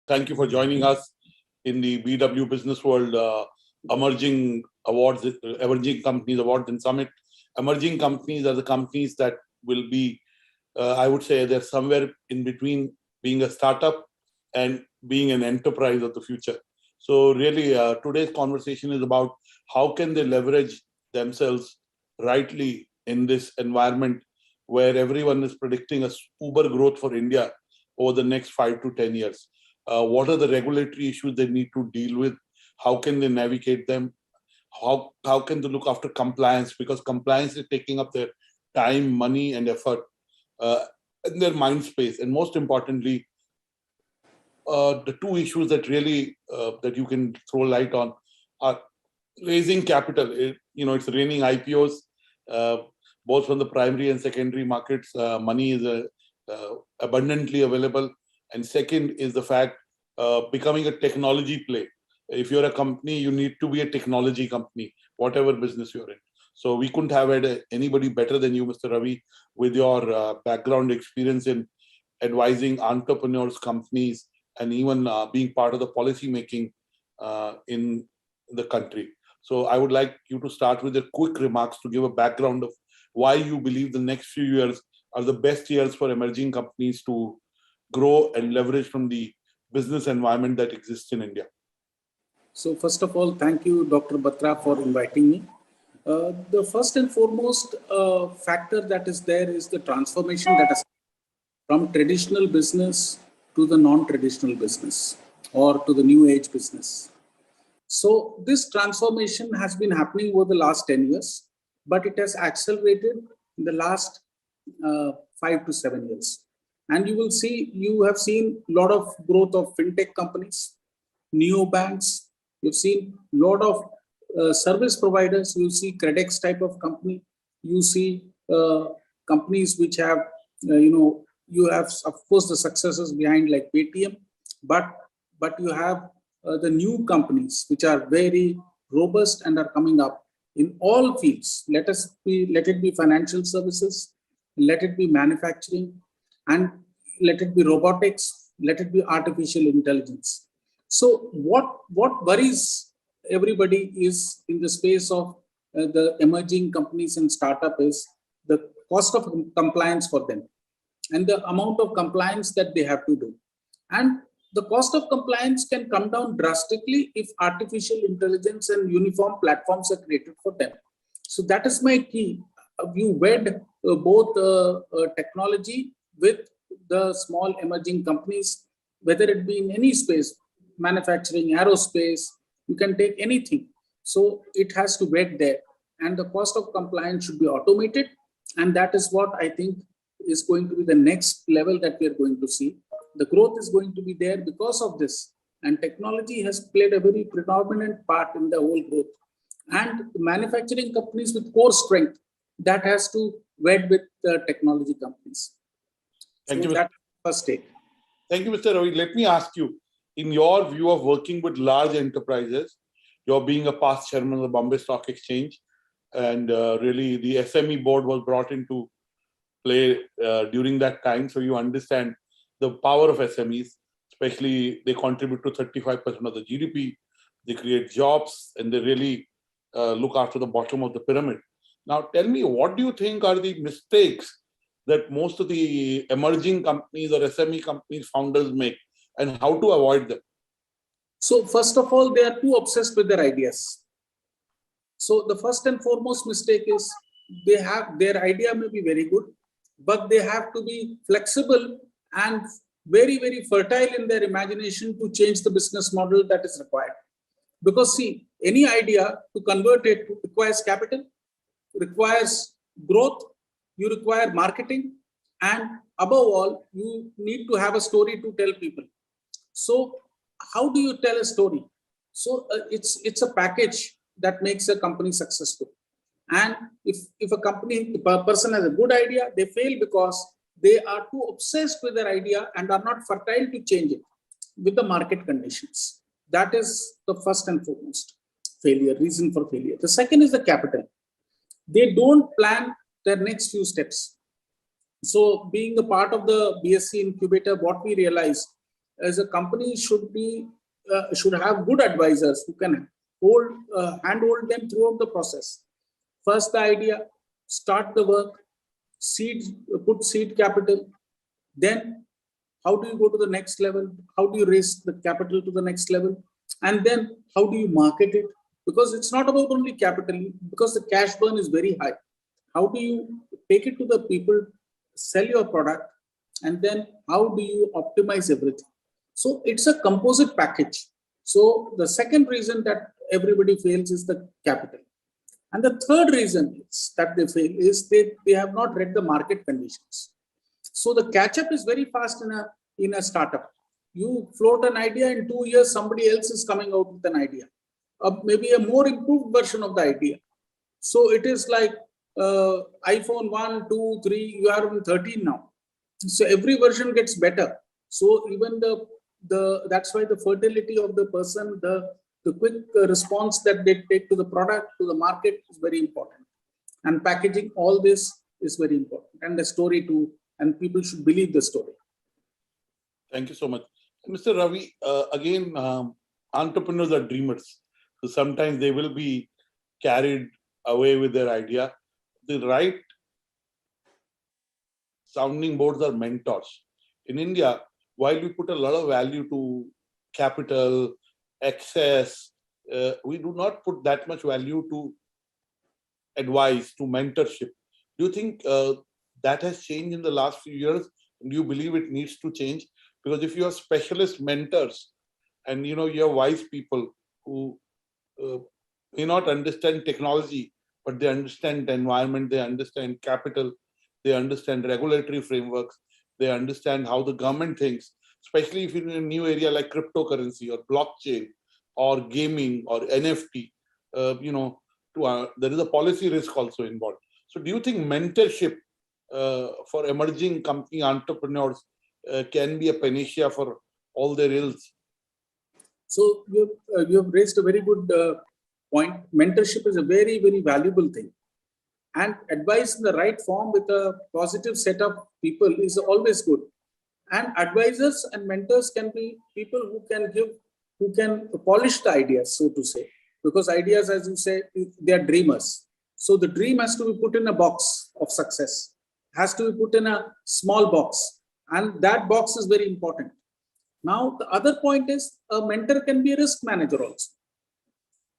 thank you for joining us in the BW Businessworld Emerging Awards, Emerging Companies Awards and Summit. Emerging companies are the companies that will be, I would say, they're somewhere in between being a startup and being an enterprise of the future. So really, today's conversation is about how can they leverage themselves rightly in this environment where everyone is predicting a uber growth for India over the next 5 to 10 years. What are the regulatory issues they need to deal with? How can they navigate them? How can they look after compliance? Because compliance is taking up their time, money, and effort in their mind space. And most importantly, the two issues that really that you can throw light on are raising capital. It's raining IPOs, both from the primary and secondary markets. Money is abundantly available. And second is the fact becoming a technology play. If you're a company, you need to be a technology company, whatever business you're in. So we couldn't have had anybody better than you, Mr. Ravi, with your background experience in advising entrepreneurs, companies, and even being part of the policy making in the country. So I would like you to start with a quick remarks to give a background of why you believe the next few years are the best years for emerging companies to grow and leverage from the business environment that exists in India. So first of all, thank you, Dr. Batra, for inviting me. The first and foremost factor that is there is the transformation that has from traditional business to the non-traditional business or to the new age business. So this transformation has been happening over the last 10 years, but it has accelerated in the last 5 to 7 years. And you have seen a lot of growth of fintech companies, neobanks. You've seen a lot of service providers. You see Credex type of company. You see companies which have, you have, of course, the successes behind like Paytm, but you have the new companies which are very robust and are coming up in all fields. Let it be financial services, let it be manufacturing, and let it be robotics, let it be artificial intelligence. So what worries everybody is in the space of the emerging companies and startup is the cost of compliance for them and the amount of compliance that they have to do. And the cost of compliance can come down drastically if artificial intelligence and uniform platforms are created for them. So that is my key. You wed both technology with the small emerging companies, whether it be in any space, manufacturing, aerospace, you can take anything. So it has to wed there. And the cost of compliance should be automated. And that is what I think is going to be the next level that we are going to see. The growth is going to be there because of this. And technology has played a very predominant part in the whole growth. And the manufacturing companies with core strength, that has to wed with the technology companies. Thank you. That's the first take. Thank you, Mr. Ravi. Let me ask you, in your view of working with large enterprises, you're being a past chairman of the Bombay Stock Exchange, and really the SME board was brought into play during that time. So you understand the power of SMEs, especially they contribute to 35% of the GDP, they create jobs, and they really look after the bottom of the pyramid. Now, tell me, what do you think are the mistakes that most of the emerging companies or SME companies founders make, and how to avoid them? So first of all, they are too obsessed with their ideas. So the first and foremost mistake is their idea may be very good, but they have to be flexible and very, very fertile in their imagination to change the business model that is required. Because see, any idea to convert it requires capital, requires growth, you require marketing, and above all, you need to have a story to tell people. So how do you tell a story? So it's a package that makes a company successful. And if a person has a good idea, they fail because they are too obsessed with their idea and are not fertile to change it with the market conditions. That is the first and foremost reason for failure. The second is the capital. They don't plan their next few steps. So being a part of the BSE incubator, what we realized as a company should have good advisors who can handhold them throughout the process. First the idea, start the work, put seed capital, then how do you go to the next level? How do you raise the capital to the next level? And then how do you market it? Because it's not about only capital, because the cash burn is very high. How do you take it to the people, sell your product, and then how do you optimize everything? So it's a composite package. So the second reason that everybody fails is the capital. And the third reason that they fail is they have not read the market conditions. So the catch-up is very fast in a startup. You float an idea, in 2 years, somebody else is coming out with an idea, maybe a more improved version of the idea. So it is like iPhone 1, 2, 3, you are on 13 now. So every version gets better. So even that's why the fertility of the person, the quick response that they take to the product, to the market is very important. And packaging, all this is very important. And the story too, and people should believe the story. Thank you so much. Mr. Ravi, again, entrepreneurs are dreamers. So sometimes they will be carried away with their idea. The right sounding boards are mentors. In India, while we put a lot of value to capital, access, we do not put that much value to advice, to mentorship. Do you think that has changed in the last few years? Do you believe it needs to change? Because if you are specialist mentors and you have wise people who may not understand technology, but they understand the environment, they understand capital, they understand regulatory frameworks, they understand how the government thinks, especially if you're in a new area like cryptocurrency or blockchain or gaming or NFT, there is a policy risk also involved. So do you think mentorship for emerging company entrepreneurs can be a panacea for all their ills? So you have raised a very good point. Mentorship is a very, very valuable thing. And advice in the right form with a positive set of people is always good. And advisors and mentors can be people who can polish the ideas, so to say. Because ideas, as you say, they are dreamers. So the dream has to be put in a box of success, has to be put in a small box. And that box is very important. Now, the other point is a mentor can be a risk manager also.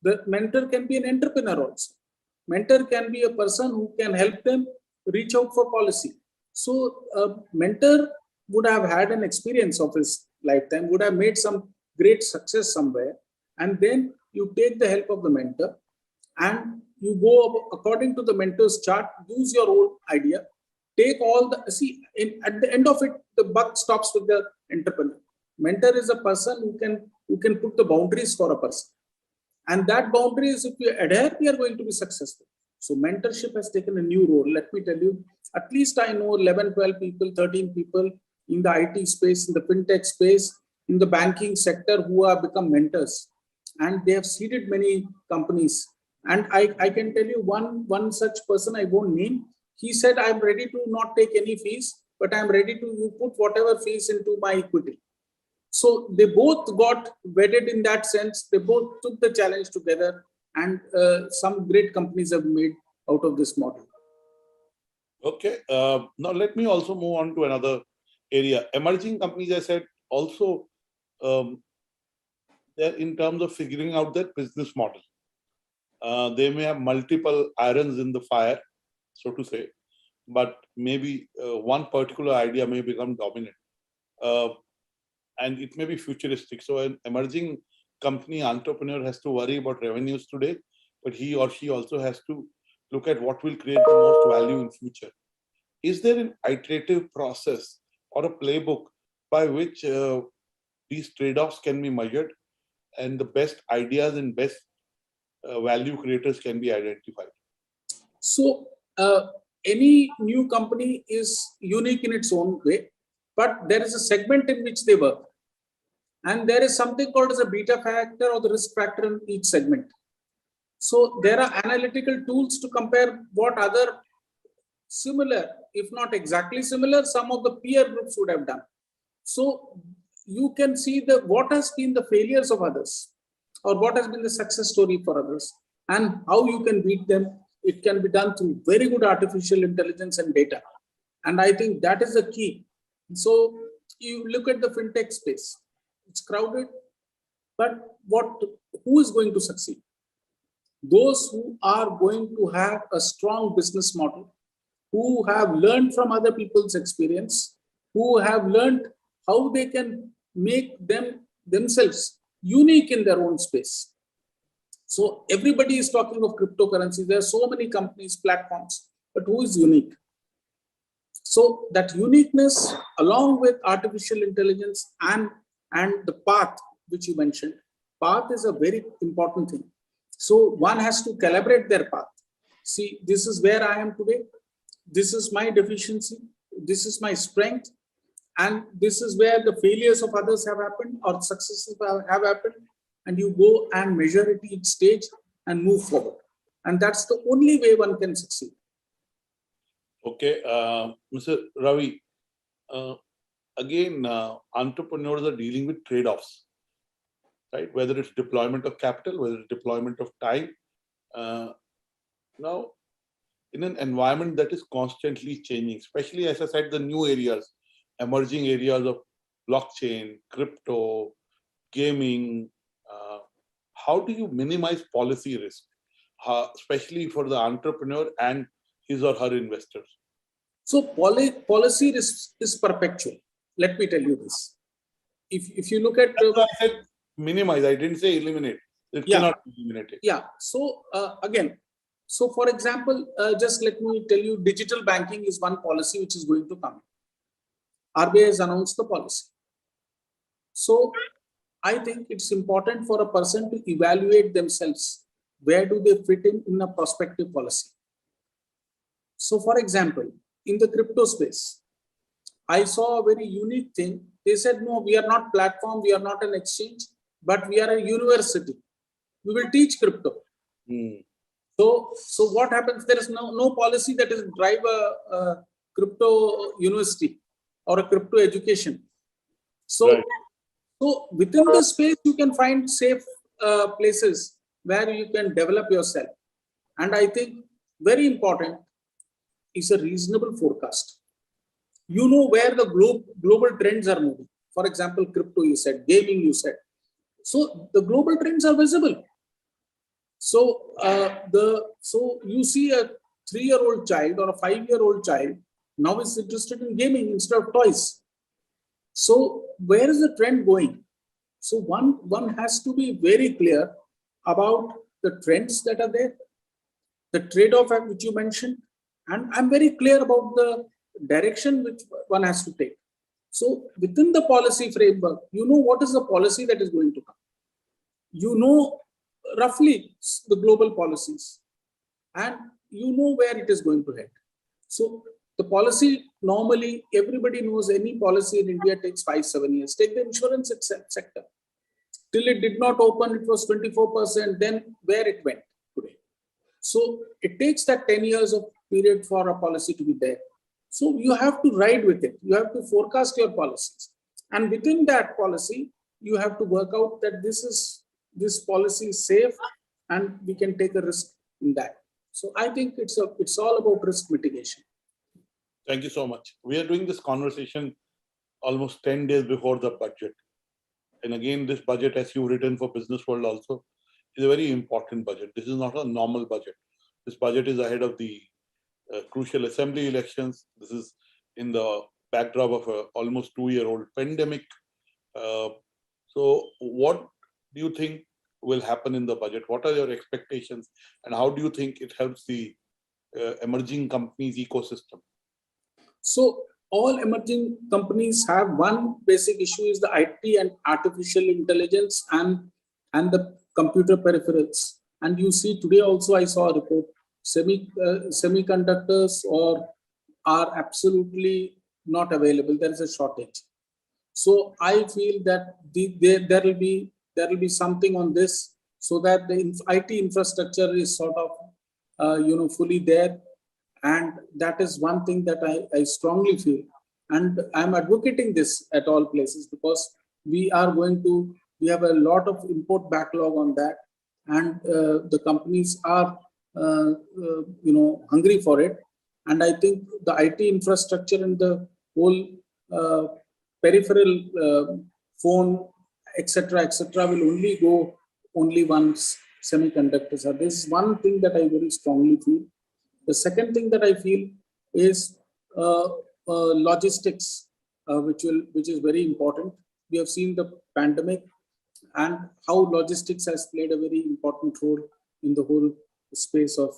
The mentor can be an entrepreneur also. Mentor can be a person who can help them reach out for policy. So a mentor would have had an experience of his lifetime, would have made some great success somewhere. And then you take the help of the mentor and you go according to the mentor's chart, use your own idea, take all the, at the end of it, the buck stops with the entrepreneur. Mentor is a person who can put the boundaries for a person. And that boundary is, if you adhere, we are going to be successful. So mentorship has taken a new role. Let me tell you, at least I know 11, 12 people, 13 people in the IT space, in the fintech space, in the banking sector who have become mentors. And they have seeded many companies. And I can tell you one such person, I won't name. He said, I'm ready to not take any fees, but I'm ready to put whatever fees into my equity. So they both got wedded in that sense. They both took the challenge together, and some great companies have made out of this model. Okay. Now let me also move on to another area. Emerging companies, I said, also they're in terms of figuring out their business model. They may have multiple irons in the fire, so to say, but maybe one particular idea may become dominant. And it may be futuristic. So an emerging company entrepreneur has to worry about revenues today, but he or she also has to look at what will create the most value in future. Is there an iterative process or a playbook by which these trade-offs can be measured and the best ideas and best value creators can be identified? So any new company is unique in its own way, but there is a segment in which they work. And there is something called as a beta factor or the risk factor in each segment. So there are analytical tools to compare what other similar, if not exactly similar, some of the peer groups would have done. So you can see what has been the failures of others or what has been the success story for others and how you can beat them. It can be done through very good artificial intelligence and data. And I think that is the key. So you look at the fintech space, it's crowded, but who is going to succeed? Those who are going to have a strong business model, who have learned from other people's experience, who have learned how they can make themselves unique in their own space. So everybody is talking of cryptocurrencies. There are so many companies, platforms, but who is unique? So that uniqueness, along with artificial intelligence and the path which you mentioned, path is a very important thing. So one has to calibrate their path. See, this is where I am today. This is my deficiency. This is my strength. And this is where the failures of others have happened or successes have happened. And you go and measure it each stage and move forward. And that's the only way one can succeed. Okay, Mr. Ravi, again, entrepreneurs are dealing with trade-offs, right? Whether it's deployment of capital, whether it's deployment of time. Now, in an environment that is constantly changing, especially, as I said, the new areas, emerging areas of blockchain, crypto, gaming, how do you minimize policy risk, especially for the entrepreneur and his or her investors? So policy risk is perpetual. Let me tell you this. If you look at... I said minimize, I didn't say eliminate. It cannot be eliminated. Yeah. So again, so for example, just let me tell you, digital banking is one policy which is going to come. RBI has announced the policy. So I think it's important for a person to evaluate themselves. Where do they fit in a prospective policy? So for example, in the crypto space, I saw a very unique thing. They said, no, we are not platform, we are not an exchange, but we are a university. We will teach crypto. So what happens? There is no policy that is drive a crypto university or a crypto education. So, right. So within the space, you can find safe places where you can develop yourself. And I think very important is a reasonable forecast. You know where the global trends are moving. For example, crypto, you said, gaming, you said. So the global trends are visible. So so you see a 3-year-old child or a 5-year-old child now is interested in gaming instead of toys. So where is the trend going? So one has to be very clear about the trends that are there, the trade-off which you mentioned, and I'm very clear about the direction which one has to take. So within the policy framework, you know what is the policy that is going to come. You know roughly the global policies, and you know where it is going to head. So the policy, normally everybody knows any policy in India takes 5-7 years. Take the insurance sector. Till it did not open, it was 24%, then where it went today. So it takes that 10 years of period for a policy to be there. So you have to ride with it. You have to forecast your policies. And within that policy, you have to work out that this policy is safe and we can take a risk in that. So I think it's all about risk mitigation. Thank you so much. We are doing this conversation almost 10 days before the budget. And again, this budget, as you've written for Businessworld also, is a very important budget. This is not a normal budget. This budget is ahead of the crucial assembly elections. This is in the backdrop of a almost 2-year-old pandemic. So what do you think will happen in the budget? What are your expectations? And how do you think it helps the emerging companies ecosystem? So all emerging companies have one basic issue is the IT and artificial intelligence and the computer peripherals. And you see today also I saw a report, semiconductors are absolutely not available. There is a shortage. So I feel that there will be something on this so that the IT infrastructure is sort of fully there. And that is one thing that I strongly feel. And I'm advocating this at all places because we have a lot of import backlog on that, and the companies are hungry for it. And I think the IT infrastructure and the whole peripheral phone, etc., will only go only once semiconductors are. This is one thing that I very strongly feel. The second thing that I feel is logistics, which is very important. We have seen the pandemic and how logistics has played a very important role in the whole space of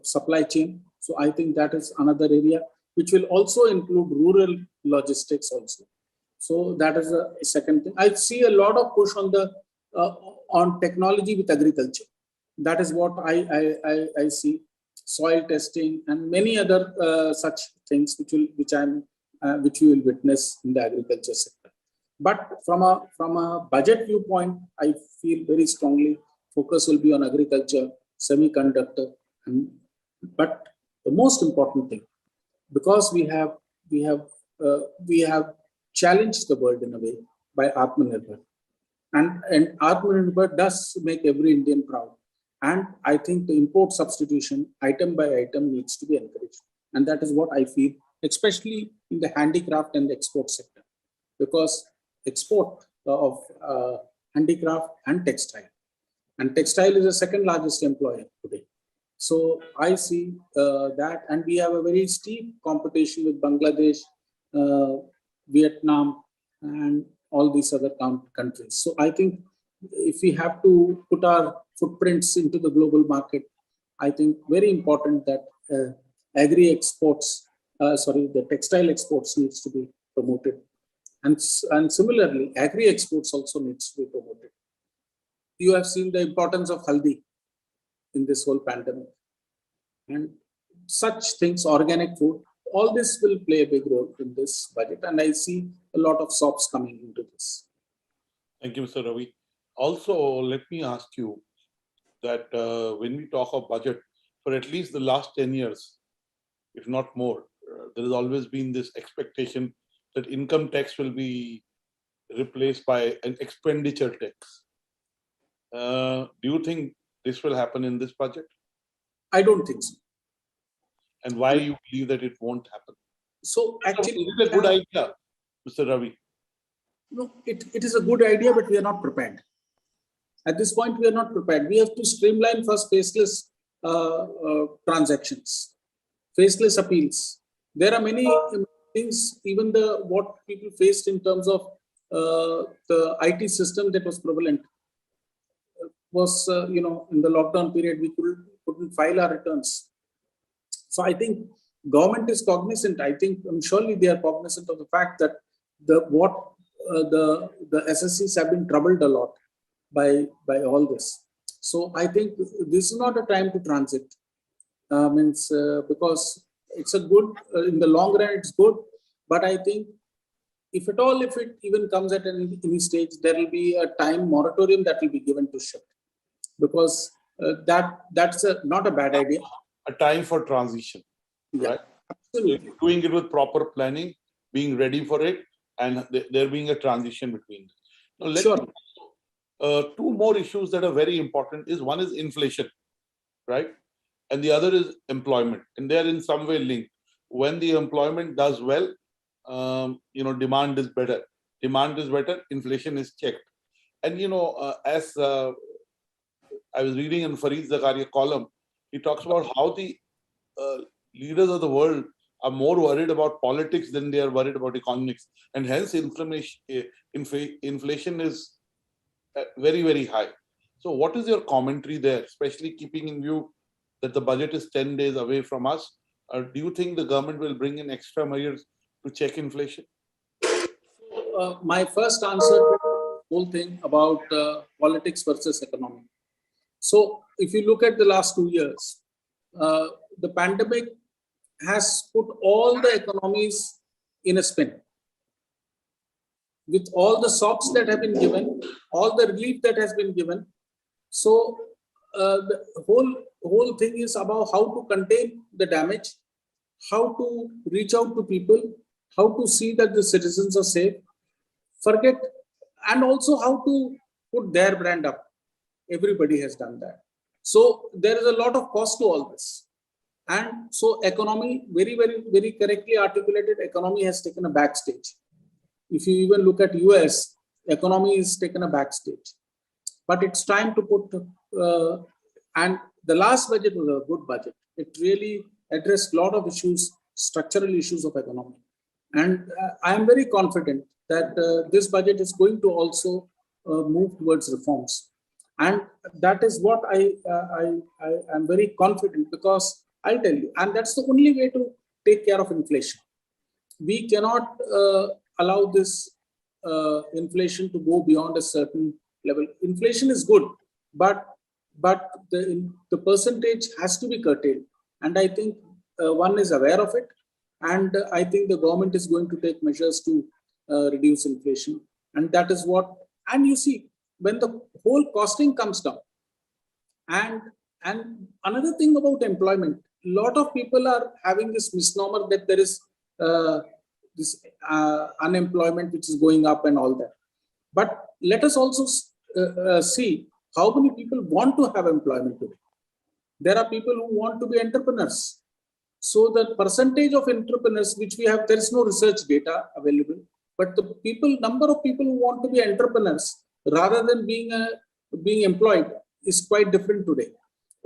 supply chain. So I think that is another area which will also include rural logistics also. So that is a second thing. I see a lot of push on the on technology with agriculture. That is what I see. Soil testing and many other such things which we will witness in the agriculture sector. But from a budget viewpoint, I feel very strongly focus will be on agriculture, semiconductor, but the most important thing, because we have challenged the world in a way by Atmanirbhar, and Atmanirbhar does make every Indian proud. And I think the import substitution, item by item, needs to be encouraged. And that is what I feel, especially in the handicraft and the export sector, because export of handicraft and textile is the second largest employer today. So I see that, and we have a very steep competition with Bangladesh, Vietnam, and all these other countries. So I think if we have to put our footprints into the global market, I think very important that the textile exports needs to be promoted. And similarly, agri exports also needs to be promoted. You have seen the importance of haldi in this whole pandemic. And such things, organic food, all this will play a big role in this budget. And I see a lot of SOPs coming into this. Thank you, Mr. Ravi. Also, let me ask you that when we talk of budget, for at least the last 10 years, if not more, there has always been this expectation that income tax will be replaced by an expenditure tax. Do you think this will happen in this budget? I don't think so. And why you believe that it won't happen? So actually, is it a good idea, Mr. Ravi? No, it is a good idea, but we are not prepared. At this point, we are not prepared. We have to streamline first faceless transactions, faceless appeals. There are many things, even what people faced in terms of the IT system that was prevalent was, in the lockdown period, we couldn't file our returns. So I think government is cognizant. Surely they are cognizant of the fact that the SSCs have been troubled a lot by all this. So I think this is not a time to transit. Because it's a good, in the long run, it's good. But I think if it even comes at any stage, there will be a time moratorium that will be given to shift. Because that's not a bad idea. A time for transition, right? Absolutely. So doing it with proper planning, being ready for it, and there being a transition between them. Now, Sure. Two more issues that are very important is one is inflation, right? And the other is employment, and they are in some way linked. When the employment does well, demand is better. Demand is better, inflation is checked. And as I was reading in Fareed Zakaria column, he talks about how the leaders of the world are more worried about politics than they are worried about economics, and hence inflation is very, very high. So what is your commentary there, especially keeping in view that the budget is 10 days away from us? Do you think the government will bring in extra measures to check inflation? My first answer to the whole thing about politics versus economy. So if you look at the last 2 years, the pandemic has put all the economies in a spin. With all the SOPs that have been given, all the relief that has been given. So the whole thing is about how to contain the damage, how to reach out to people, how to see that the citizens are safe. forget, and also how to put their brand up. Everybody has done that. So there is a lot of cost to all this. And so economy, very, very, very correctly articulated, economy has taken a backstage. If you even look at US, economy is taken a backstage. But it's time to put, and the last budget was a good budget. It really addressed a lot of issues, structural issues of economy. And I am very confident that this budget is going to also move towards reforms. And that is what I am very confident, because I'll tell you, and that's the only way to take care of inflation. We cannot allow this inflation to go beyond a certain level. Inflation is good, but the percentage has to be curtailed. And I think one is aware of it. And I think the government is going to take measures to reduce inflation. And that is what, and you see, when the whole costing comes down, and another thing about employment, a lot of people are having this misnomer that there is this unemployment which is going up and all that. But let us also see how many people want to have employment today. There are people who want to be entrepreneurs. So the percentage of entrepreneurs which we have, there is no research data available, but the number of people who want to be entrepreneurs rather than being employed is quite different today.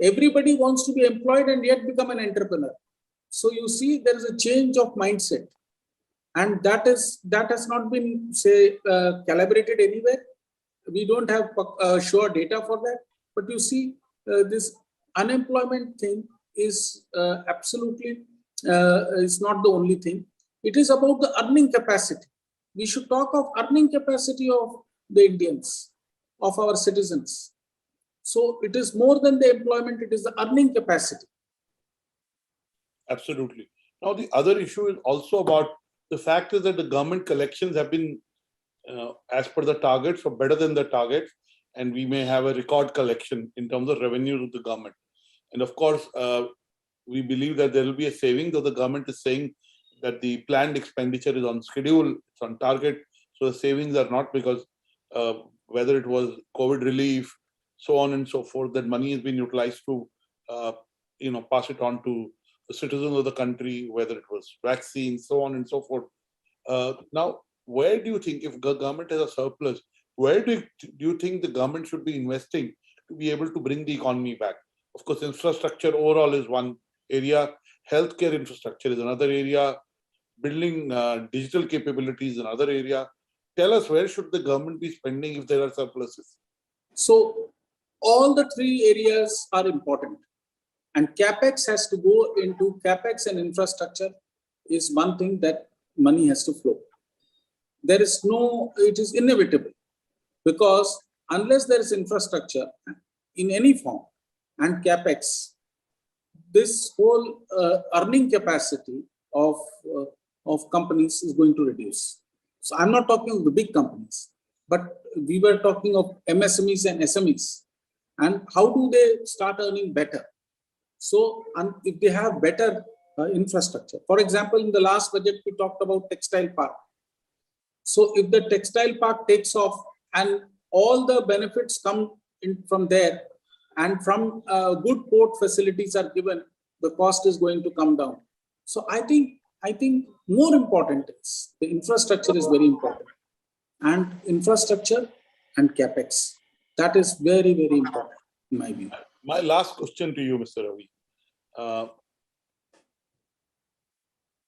Everybody wants to be employed and yet become an entrepreneur. So you see, there is a change of mindset, and that has not been, say, calibrated anywhere. We don't have sure data for that. But you see, this unemployment thing is absolutely is not the only thing. It is about the earning capacity. We should talk of earning capacity of the Indians, of our citizens. So it is more than the employment, it is the earning capacity. Absolutely. Now, the other issue is also about the fact is that the government collections have been as per the targets or better than the targets, and we may have a record collection in terms of revenue of the government. And of course, we believe that there will be a saving, though the government is saying that the planned expenditure is on schedule, it's on target. So the savings are not because whether it was COVID relief, so on and so forth, that money has been utilized to pass it on to the citizens of the country, whether it was vaccines, so on and so forth. Now, where do you think, if the government has a surplus, where do you think the government should be investing to be able to bring the economy back? Of course, infrastructure overall is one area, healthcare infrastructure is another area, building digital capabilities is another area. Tell us, where should the government be spending if there are surpluses? So all the three areas are important. And CapEx has to go into CapEx, and infrastructure is one thing that money has to flow. There is no, it is inevitable, because unless there is infrastructure in any form and CapEx, this whole earning capacity of companies is going to reduce. So I'm not talking of the big companies, but we were talking of MSMEs and SMEs. And how do they start earning better? So if they have better infrastructure, for example, in the last budget, we talked about textile park. So if the textile park takes off and all the benefits come in from there, and from good port facilities are given, the cost is going to come down. So I think more important is the infrastructure is very important, and infrastructure and CapEx, that is very, very important in my view. My last question to you, Mr. Ravi.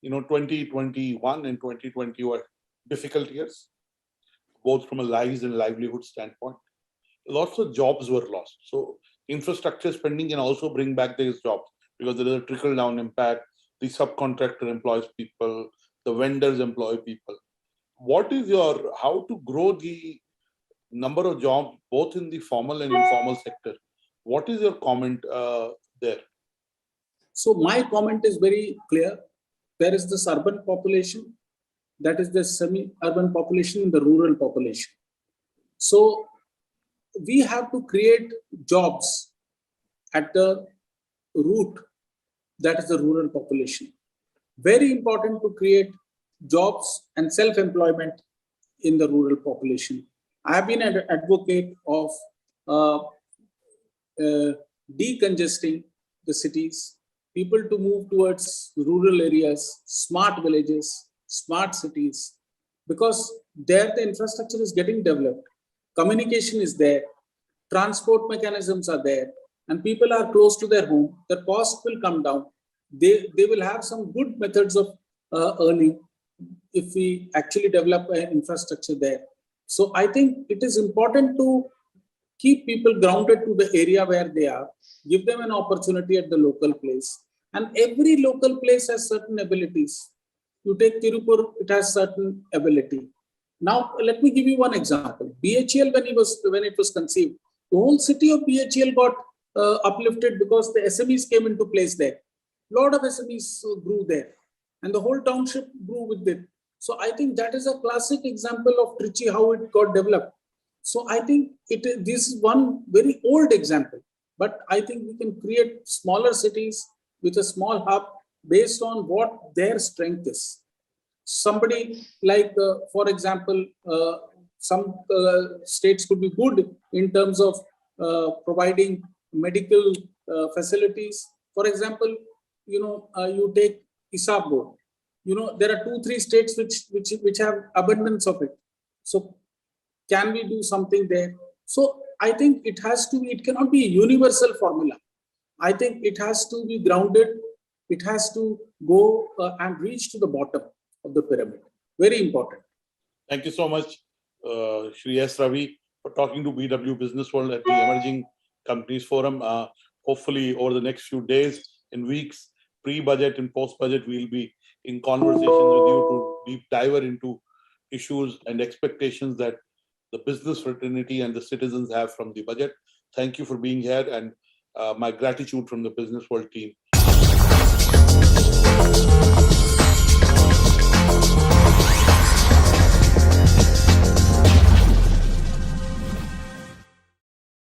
2021 and 2020 were difficult years, both from a lives and livelihood standpoint. Lots of jobs were lost. So infrastructure spending can also bring back these jobs, because there is a trickle-down impact. The subcontractor employs people, the vendors employ people. What is how to grow the number of jobs, both in the formal and informal sector? What is your comment there? So my comment is very clear. There is this urban population, that is the semi-urban population and the rural population. So we have to create jobs at the root, that is the rural population. Very important to create jobs and self-employment in the rural population. I have been an advocate of decongesting the cities, people to move towards rural areas, smart villages, smart cities, because there the infrastructure is getting developed, communication is there, transport mechanisms are there, and people are close to their home, the cost will come down. They will have some good methods of earning if we actually develop an infrastructure there. So I think it is important to keep people grounded to the area where they are, give them an opportunity at the local place. And every local place has certain abilities. You take Tirupur, it has certain ability. Now, let me give you one example. BHEL, when it was conceived, the whole city of BHEL got uplifted because the SMEs came into place there. A lot of SMEs grew there, and the whole township grew with it. So I think that is a classic example of Trichy, how it got developed. So I think this is one very old example, but I think we can create smaller cities with a small hub based on what their strength is. Somebody like, for example, some states could be good in terms of providing medical facilities. For example, you take Isabur. There are 2-3 states which have abundance of it. So can we do something there? So I think it cannot be a universal formula. I think it has to be grounded. It has to go and reach to the bottom of the pyramid. Very important. Thank you so much, Shri SRavi, for talking to BW Businessworld at the Emerging Companies Forum. Hopefully, over the next few days and weeks, pre-budget and post-budget, we'll be in conversations with you to deep dive into issues and expectations that the business fraternity and the citizens have from the budget. Thank you for being here, and my gratitude from the Businessworld team.